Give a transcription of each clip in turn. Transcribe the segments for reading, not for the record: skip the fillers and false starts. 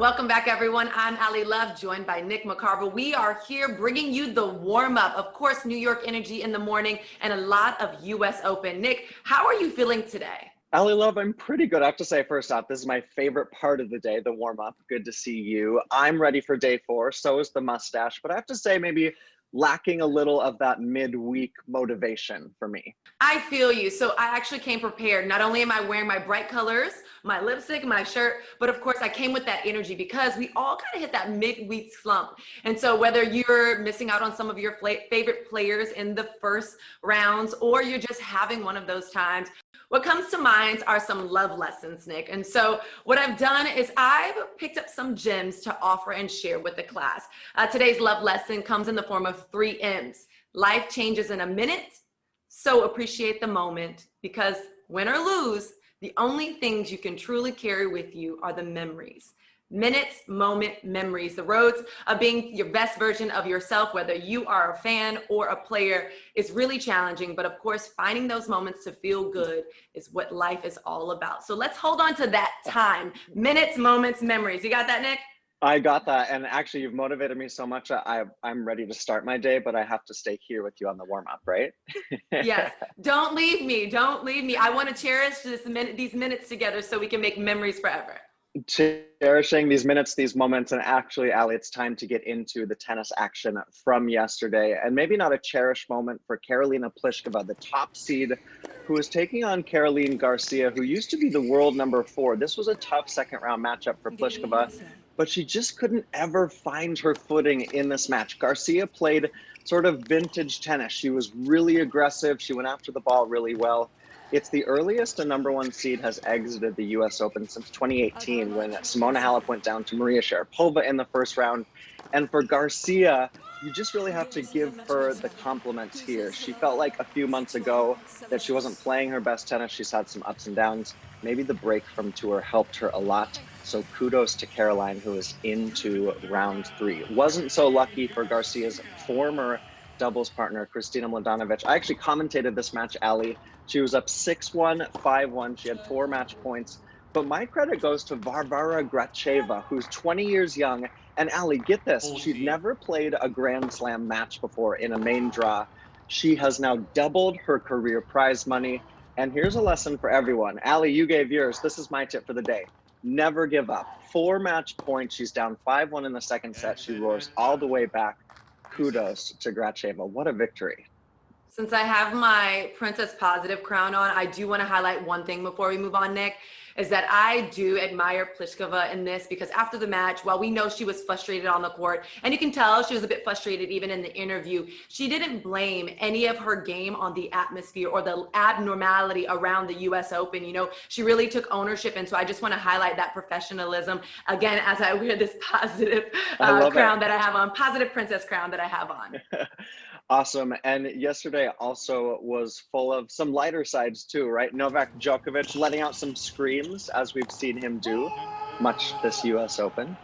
Welcome back, everyone. I'm Ali Love, joined by Nick McCarville. We are here bringing you the warm-up. Of course, New York energy in the morning and a lot of U.S. Open. Nick, how are you feeling today? Ali Love, I'm pretty good. I have to say, first off, this is my favorite part of the day, the warm-up. Good to see you. I'm ready for day 4. So is the mustache. But I have to say, maybe lacking a little of that midweek motivation for me. I feel you. So I actually came prepared. Not only am I wearing my bright colors, my lipstick, my shirt, but of course I came with that energy because we all kind of hit that midweek slump. And so whether you're missing out on some of your favorite players in the first rounds, or you're just having one of those times, what comes to mind are some love lessons, Nick. And so what I've done is I've picked up some gems to offer and share with the class. Today's love lesson comes in the form of 3 M's. Life changes in a minute, so appreciate the moment, because win or lose, the only things you can truly carry with you are the memories. Minutes, moment, memories. The roads of being your best version of yourself, whether you are a fan or a player, is really challenging. But of course, finding those moments to feel good is what life is all about. So let's hold on to that time. Minutes, moments, memories. You got that, Nick? I got that. And actually, you've motivated me so much. I'm ready to start my day, but I have to stay here with you on the warm-up, right? Yes. Don't leave me. Don't leave me. I want to cherish these minutes together so we can make memories forever. Cherishing these minutes, these moments, and actually, Ali, it's time to get into the tennis action from yesterday, and maybe not a cherished moment for Karolina Pliskova, the top seed, who is taking on Caroline Garcia, who used to be the world number 4. This was a tough second-round matchup for Pliskova, but she just couldn't ever find her footing in this match. Garcia played sort of vintage tennis. She was really aggressive. She went after the ball really well. It's the earliest a number 1 seed has exited the U.S. Open since 2018, when Simona Halep went down to Maria Sharapova in the first round. And for Garcia, you just really have to give her the compliments here. She felt like a few months ago that she wasn't playing her best tennis. She's had some ups and downs. Maybe the break from tour helped her a lot. So kudos to Caroline, who is into round 3. Wasn't so lucky for Garcia's former doubles partner, Kristina Mladenovic. I actually commentated this match, Ali. She was up 6-1, 5-1. She had 4 match points. But my credit goes to Varvara Gracheva, who's 20 years young. And Ali, get this, she'd never played a Grand Slam match before in a main draw. She has now doubled her career prize money. And here's a lesson for everyone. Ali, you gave yours. This is my tip for the day. Never give up. 4 match points. She's down 5-1 in the second set. She roars all the way back. Kudos to Gracheva. What a victory. Since I have my Princess Positive crown on, I do want to highlight one thing before we move on, Nick, is that I do admire Pliskova in this, because after the match, while we know she was frustrated on the court, and you can tell she was a bit frustrated even in the interview, she didn't blame any of her game on the atmosphere or the abnormality around the U.S. Open. You know, she really took ownership. And so I just want to highlight that professionalism again as I wear this positive crown that I have on, positive princess crown that I have on. Awesome. And yesterday also was full of some lighter sides too, right? Novak Djokovic letting out some screams, as we've seen him do much this U.S. Open.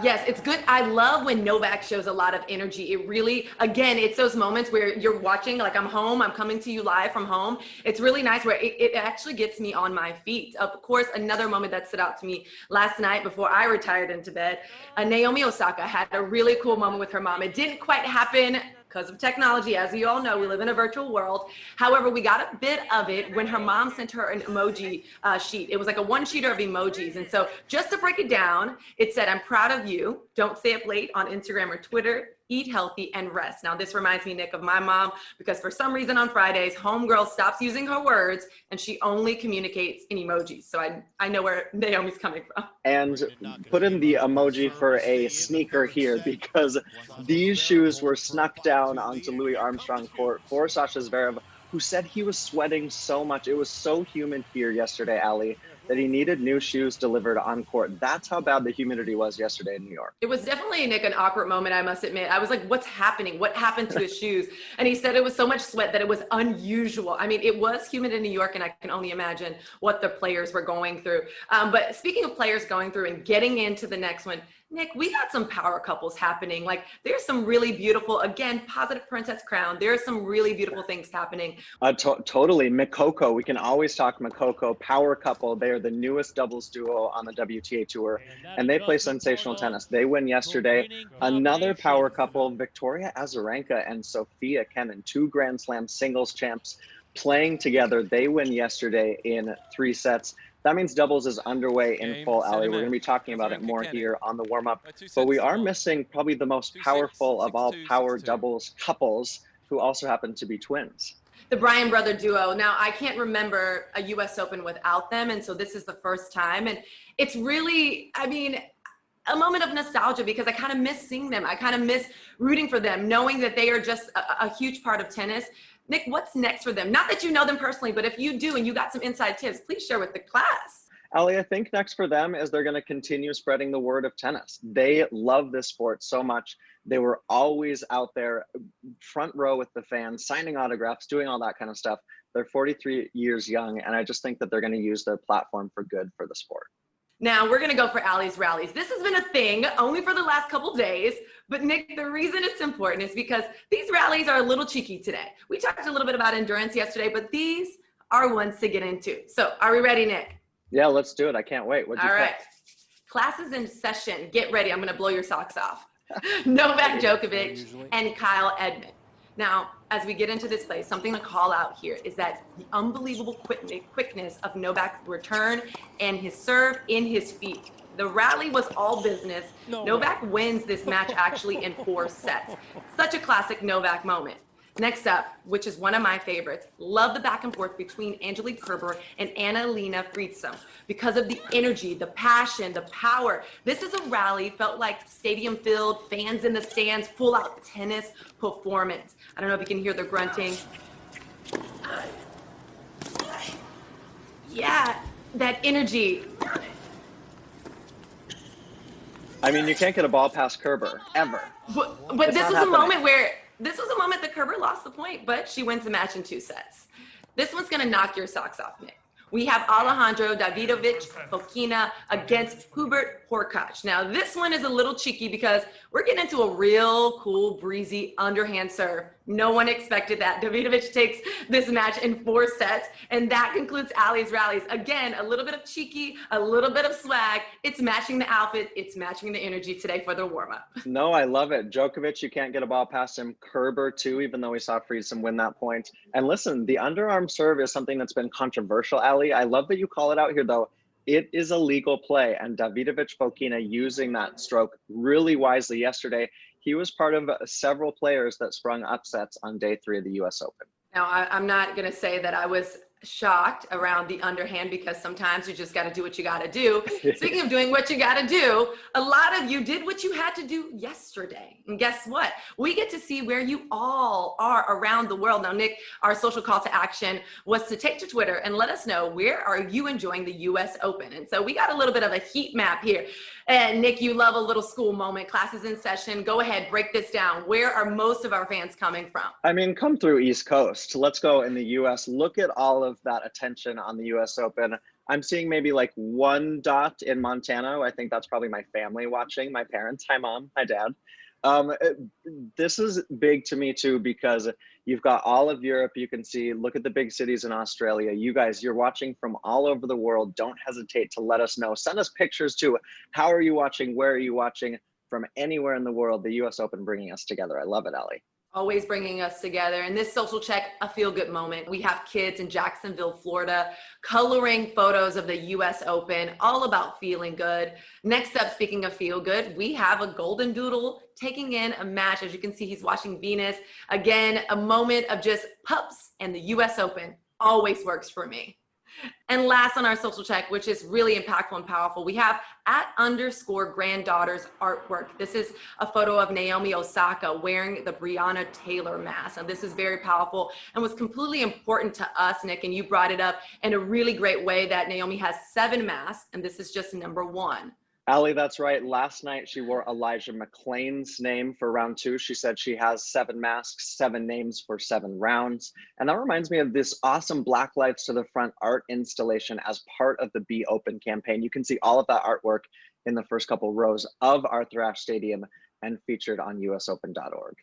Yes, it's good. I love when Novak shows a lot of energy. It really, again, it's those moments where you're watching, like I'm home, I'm coming to you live from home. It's really nice where it actually gets me on my feet. Of course, another moment that stood out to me last night before I retired into bed, Naomi Osaka had a really cool moment with her mom. It didn't quite happen because of technology. As you all know, we live in a virtual world. However, we got a bit of it when her mom sent her an emoji sheet. It was like a 1-sheeter of emojis. And so just to break it down, it said, "I'm proud of you. Don't stay up late on Instagram or Twitter. Eat healthy and rest." Now, this reminds me, Nick, of my mom, because for some reason on Fridays, homegirl stops using her words and she only communicates in emojis. So I know where Naomi's coming from. And put in the emoji for a sneaker here, because these shoes were snuck down onto Louis Armstrong court for Sasha Zverev, who said he was sweating so much. It was so humid here yesterday, Ali, that he needed new shoes delivered on court. That's how bad the humidity was yesterday in New York. It was definitely, Nick, an awkward moment, I must admit. I was like, what's happening? What happened to his shoes? And he said it was so much sweat that it was unusual. I mean, it was humid in New York, and I can only imagine what the players were going through. But speaking of players going through and getting into the next one, Nick, we got some power couples happening. Like there's some really beautiful, again, positive princess crown. There are some really beautiful things happening. Totally. Makoko, we can always talk Makoko, power couple. They are the newest doubles duo on the WTA Tour, and they play sensational tennis. They win yesterday. Another power couple, Victoria Azarenka and Sofia Kenin, 2 Grand Slam singles champs playing together. They win yesterday in 3 sets. That means doubles is underway in full, Ali. We're going to be talking about it more here on the warm-up, but we are missing probably the most powerful of all power doubles couples, who also happen to be twins. The Bryan brother duo. Now, I can't remember a US Open without them, and so this is the first time. And it's really, I mean, a moment of nostalgia because I kind of miss seeing them. I kind of miss rooting for them, knowing that they are just a huge part of tennis. Nick, what's next for them? Not that you know them personally, but if you do and you got some inside tips, please share with the class. Ali, I think next for them is they're going to continue spreading the word of tennis. They love this sport so much. They were always out there front row with the fans, signing autographs, doing all that kind of stuff. They're 43 years young, and I just think that they're going to use their platform for good for the sport. Now we're going to go for Ali's rallies. This has been a thing only for the last couple days, but Nick, the reason it's important is because these rallies are a little cheeky today. We talked a little bit about endurance yesterday, but these are ones to get into. So are we ready, Nick? Yeah, let's do it. I can't wait. What'd you All right. pick? Classes in session. Get ready. I'm going to blow your socks off. Novak Djokovic and Kyle Edmund. Now, as we get into this play, something to call out here is that the unbelievable quickness of Novak's return and his serve in his feet. The rally was all business. Novak wins this match actually in 4 sets. Such a classic Novak moment. Next up, which is one of my favorites, love the back and forth between Angelique Kerber and Anna-Lena Friedsam because of the energy, the passion, the power. This is a rally, felt like stadium filled, fans in the stands, full out tennis performance. I don't know if you can hear the grunting. Yeah, that energy. I mean, you can't get a ball past Kerber, ever. But this was a moment where, this was a moment that Kerber lost the point, but she wins the match in 2 sets. This one's gonna knock your socks off, Nick. We have Alejandro Davidovich Fokina against Hubert Hurkacz. Now, this one is a little cheeky because we're getting into a real cool, breezy, underhand serve. No one expected that. Davidovich takes this match in 4 sets, and that concludes Ali's rallies. Again, a little bit of cheeky, a little bit of swag. It's matching the outfit. It's matching the energy today for the warm-up. No, I love it. Djokovic, you can't get a ball past him. Kerber, too, even though we saw Friedson win that point. And listen, the underarm serve is something that's been controversial, Ali. I love that you call it out here, though. It is a legal play, and Davidovich Fokina using that stroke really wisely yesterday. He was part of several players that sprung upsets on day 3 of the US Open. Now, I'm not going to say that I was shocked around the underhand because sometimes you just got to do what you got to do. Speaking of doing what you got to do, a lot of you did what you had to do yesterday. And guess what? We get to see where you all are around the world. Now, Nick, our social call to action was to take to Twitter and let us know, where are you enjoying the US Open? And so we got a little bit of a heat map here. And Nick, you love a little school moment, classes in session. Go ahead, break this down. Where are most of our fans coming from? I mean, come through East Coast. Let's go in the US. Look at all of that attention on the US Open. I'm seeing maybe like 1 dot in Montana. I think that's probably my family watching, my parents, my mom, my dad. This is big to me too, because you've got all of Europe. You can see, look at the big cities in Australia. You guys, you're watching from all over the world. Don't hesitate to let us know. Send us pictures too. How are you watching? Where are you watching? From anywhere in the world, the US Open bringing us together. I love it, Ali. Always bringing us together. In this social check, a feel-good moment. We have kids in Jacksonville, Florida, coloring photos of the US Open, all about feeling good. Next up, speaking of feel good, we have a golden doodle taking in a match. As you can see, he's watching Venus. Again, a moment of just pups, and the US Open always works for me. And last on our social check, which is really impactful and powerful, we have @_granddaughters artwork. This is a photo of Naomi Osaka wearing the Breonna Taylor mask. And this is very powerful and was completely important to us, Nick, and you brought it up in a really great way that Naomi has 7 masks, and this is just number 1. Ali, that's right. Last night, she wore Elijah McClain's name for round 2. She said she has 7 masks, 7 names for 7 rounds. And that reminds me of this awesome Black Lives to the Front art installation as part of the Be Open campaign. You can see all of that artwork in the first couple rows of Arthur Ashe Stadium and featured on usopen.org.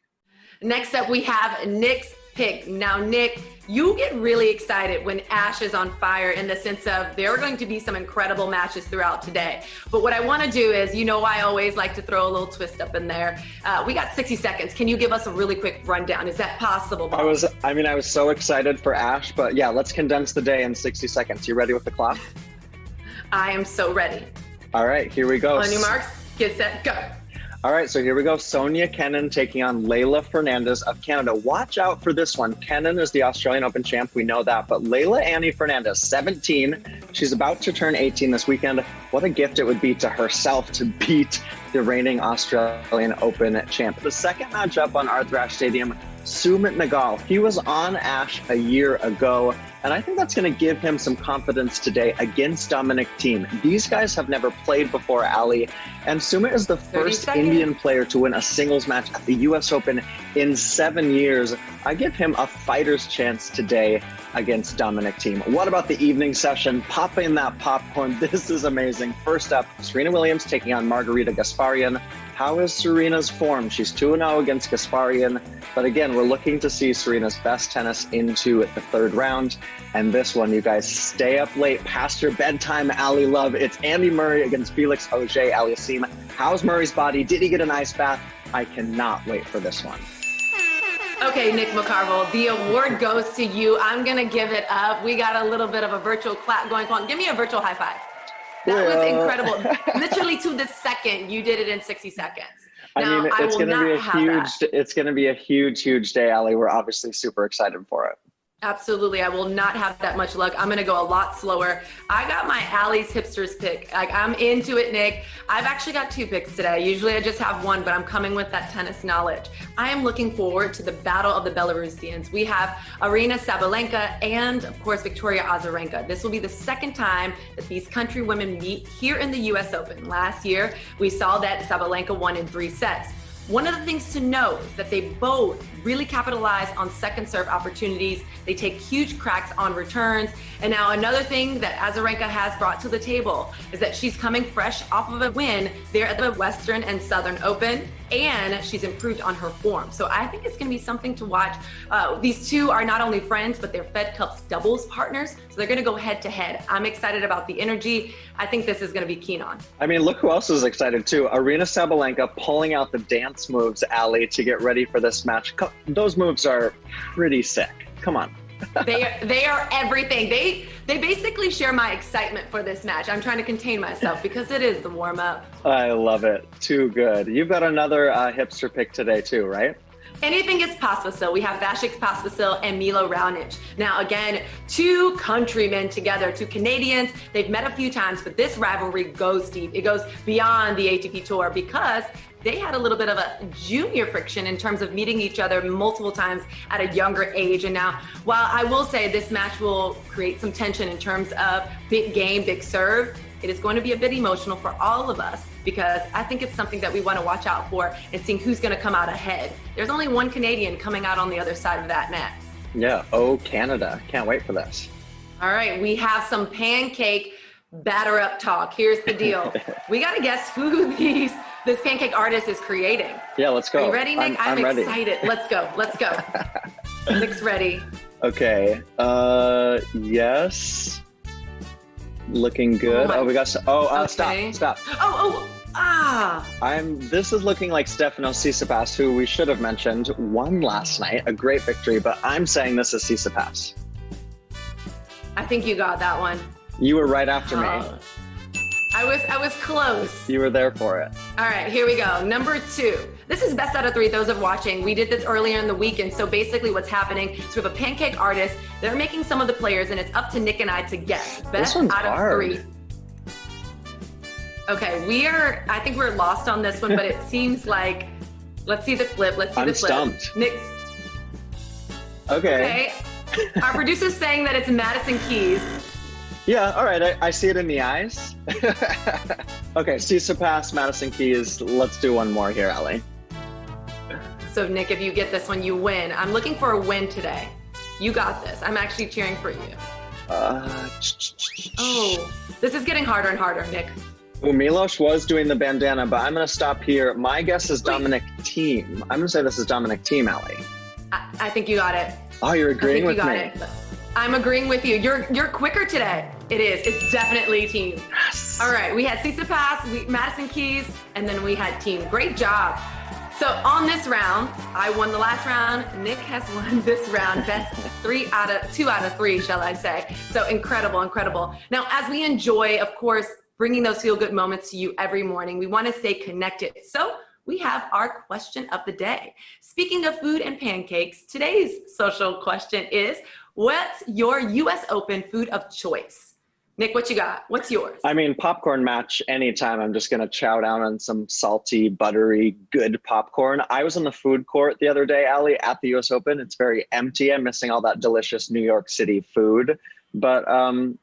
Next up, we have Nick's pick. Now, Nick, you get really excited when Ashe is on fire in the sense of there are going to be some incredible matches throughout today. But what I want to do is, I always like to throw a little twist up in there. We got 60 seconds. Can you give us a really quick rundown? Is that possible? I was so excited for Ashe, but yeah, let's condense the day in 60 seconds. You ready with the clock? I am so ready. All right, here we go. On your marks, get set, go. All right, so here we go. Sonia Kennan taking on Leylah Fernandez of Canada. Watch out for this one. Kennan is the Australian Open champ. We know that. But Leylah Annie Fernandez, 17. She's about to turn 18 this weekend. What a gift it would be to herself to beat the reigning Australian Open champ. The second matchup on Arthur Ashe Stadium, Sumit Nagal. He was on Ashe a year ago, and I think that's going to give him some confidence today against Dominic Thiem. These guys have never played before, Ali, and Sumit is the first Indian player to win a singles match at the US Open in 7 years. I give him a fighter's chance today against Dominic Thiem. What about the evening session? Pop in that popcorn. This is amazing. First up, Serena Williams taking on Margarita Gasparian. How is Serena's form? She's 2-0 against Gasparian. But again, we're looking to see Serena's best tennis into the third round. And this one, you guys, stay up late past your bedtime, Ali Love. It's Andy Murray against Felix Auger-Aliassime. How's Murray's body? Did he get an ice bath? I cannot wait for this one. Okay, Nick McCarville, the award goes to you. I'm going to give it up. We got a little bit of a virtual clap going on. Give me a virtual high five. That was incredible. Literally to the second, you did it in 60 seconds. Now, it's going to be a huge day, Ali. We're obviously super excited for it. Absolutely. I will not have that much luck. I'm going to go a lot slower. I got my Allie's Hipsters pick. I'm into it, Nick. I've actually got 2 picks today. Usually I just have 1, but I'm coming with that tennis knowledge. I am looking forward to the battle of the Belarusians. We have Aryna Sabalenka and, of course, Victoria Azarenka. This will be the second time that these country women meet here in the US Open. Last year, we saw that Sabalenka won in 3 sets. One of the things to know is that they both really capitalize on second serve opportunities. They take huge cracks on returns. And now another thing that Azarenka has brought to the table is that she's coming fresh off of a win there at the Western and Southern Open, and she's improved on her form. So I think it's going to be something to watch. These two are not only friends, but they're Fed Cups doubles partners. So they're going to go head to head. I'm excited about the energy. I think this is going to be keen on. I mean, look who else is excited too. Aryna Sabalenka pulling out the dance moves, Ali, to get ready for this match. Those moves are pretty sick. Come on. They are everything. They basically share my excitement for this match. I'm trying to contain myself because it is the warm-up. I love it. Too good. You've got another hipster pick today too, right? Anything is Pospisil. We have Vasek Pospisil and Milo Raonic. Now, again, 2 countrymen together, 2 Canadians. They've met a few times, but this rivalry goes deep. It goes beyond the ATP Tour because they had a little bit of a junior friction in terms of meeting each other multiple times at a younger age. And now, while I will say this match will create some tension in terms of big game, big serve, it is going to be a bit emotional for all of us because I think it's something that we want to watch out for and seeing who's going to come out ahead. There's only 1 Canadian coming out on the other side of that net. Yeah. Oh, Canada. Can't wait for this. All right. We have some pancake batter up talk. Here's the deal. We got to guess who this pancake artist is creating. Yeah, let's go. Are you ready, Nick? I'm excited. Ready. Let's go. Let's go. Nick's ready. Okay. Yes. Looking good. We got. Okay. Stop. This is looking like Stefanos Tsitsipas, who we should have mentioned, won last night. A great victory, but I'm saying this is Tsitsipas. I think you got that one. You were right after me. I was close. You were there for it. All right, here we go. Number 2. This is best out of 3, those of watching. We did this earlier in the weekend. So basically what's happening is we have a pancake artist. They're making some of the players, and it's up to Nick and I to guess. Best out of 3. Okay, I think we're lost on this one, but it seems like, let's see the flip. I'm stumped. Nick. Okay. Our producer's saying that it's Madison Keys. Yeah, all right. I see it in the eyes. Okay, Tsitsipas, Madison Keys. Let's do one more here, Ali. So, Nick, if you get this one, you win. I'm looking for a win today. You got this. I'm actually cheering for you. Oh, this is getting harder and harder, Nick. Well, Milos was doing the bandana, but I'm going to stop here. My guess is Dominic Thiem. I'm going to say this is Dominic Thiem, Allie. I think you got it. Oh, you're agreeing with me. It. I'm agreeing with you. You're quicker today. It is. It's definitely Thiem. Yes. All right. We had Tsitsipas, Madison Keys, and then we had Thiem. Great job. So on this round, I won the last round. Nick has won this round. Best 2 out of 3, shall I say. So incredible, incredible. Now, as we enjoy, of course, bringing those feel-good moments to you every morning, we want to stay connected. So we have our question of the day. Speaking of food and pancakes, today's social question is, what's your US Open food of choice? Nick, what you got? What's yours? I mean, popcorn match anytime. I'm just going to chow down on some salty, buttery, good popcorn. I was in the food court the other day, Allie, at the US Open. It's very empty. I'm missing all that delicious New York City food. But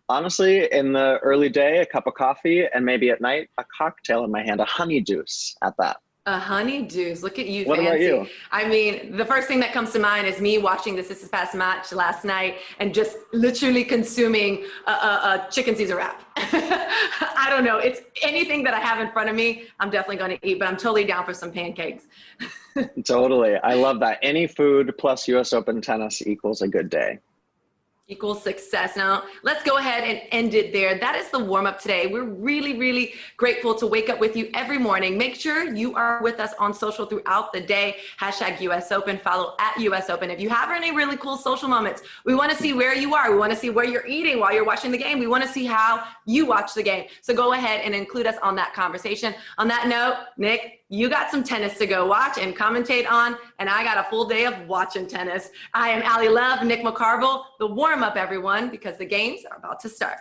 honestly, in the early day, a cup of coffee, and maybe at night, a cocktail in my hand, a honey deuce at that. A honey deuce. Look at you, what fancy. About you? I mean, the first thing that comes to mind is me watching the Tsitsipas match last night and just literally consuming a chicken Caesar wrap. I don't know. It's anything that I have in front of me, I'm definitely going to eat, but I'm totally down for some pancakes. Totally. I love that. Any food plus US Open tennis equals a good day. Equals success. Now, let's go ahead and end it there. That is the warm-up today. We're really, really grateful to wake up with you every morning. Make sure you are with us on social throughout the day. Hashtag US Open. Follow at US Open. If you have any really cool social moments, we want to see where you are. We want to see where you're eating while you're watching the game. We want to see how you watch the game. So go ahead and include us on that conversation. On that note, Nick, you got some tennis to go watch and commentate on, and I got a full day of watching tennis. I am Allie Love, Nick McCarville. The warm-up, everyone, because the games are about to start.